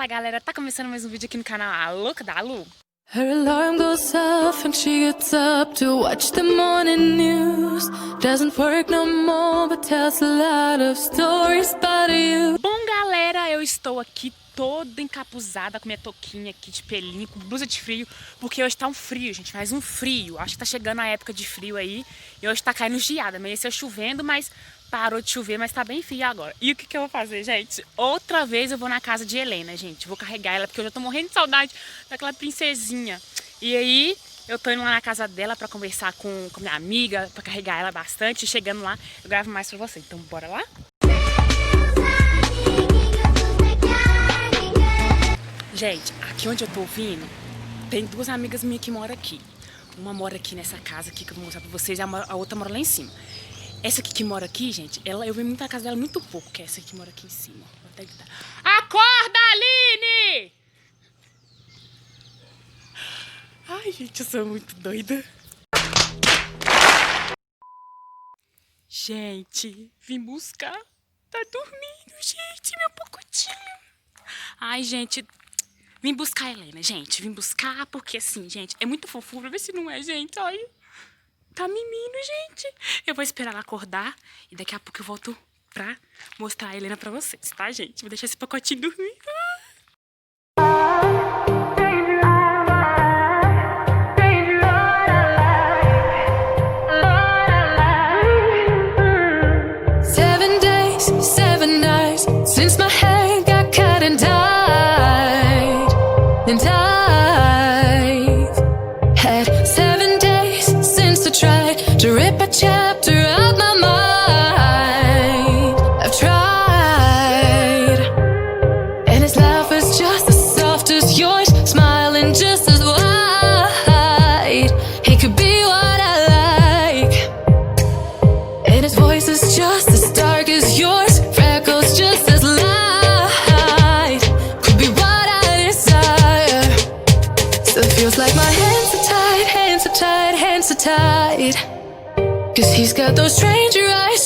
Fala galera, tá começando mais um vídeo aqui no canal A Louca da Lu. Her alarm goes off and she gets up to watch the morning news. Doesn't work no more but tells a lot of stories about you. Bom galera, eu estou aqui toda encapuzada com minha touquinha aqui de pelinho, com blusa de frio, porque hoje tá um frio, gente, mais um frio. Acho que tá chegando a época de frio aí e hoje tá caindo geada. Amanheceu chovendo, mas parou de chover, mas tá bem frio agora. E o que eu vou fazer, gente? Outra vez eu vou na casa de Hellena, gente. Vou carregar ela, porque eu já tô morrendo de saudade daquela princesinha. E aí, eu tô indo lá na casa dela pra conversar com minha amiga, pra carregar ela bastante. E chegando lá, eu gravo mais pra você. Então, bora lá? Gente, aqui onde eu tô vindo, tem duas amigas minhas que moram aqui. Uma mora aqui nessa casa aqui, que eu vou mostrar pra vocês, e a outra mora lá em cima. Essa aqui que mora aqui, gente, eu venho muito na casa dela muito pouco, que é essa aqui que mora aqui em cima. Vou até gritar. Acorda, Aline! Ai, gente, eu sou muito doida. Gente, vim buscar. Tá dormindo, gente, meu pacotinho. Ai, gente, vim buscar a Hellena, gente. Vim buscar porque, assim, gente, é muito fofura. Vê se não é, gente, olha. Tá mimindo, gente. Eu vou esperar ela acordar e daqui a pouco eu volto pra mostrar a Hellena pra vocês, tá, gente? Vou deixar esse pacotinho dormir. Seven days, 7 nights since my hair got cut and dyed. And I've had 7 days since I tried to rip a chapter out my mind. I've tried, and his laugh is just as soft as yours, smiling just as wide. He could be what I like, and his voice is just as dark as yours, freckles just as light. Could be what I desire. Still feels like my hands are tied, hands are tied, hands are tied. 'Cause he's got those stranger eyes.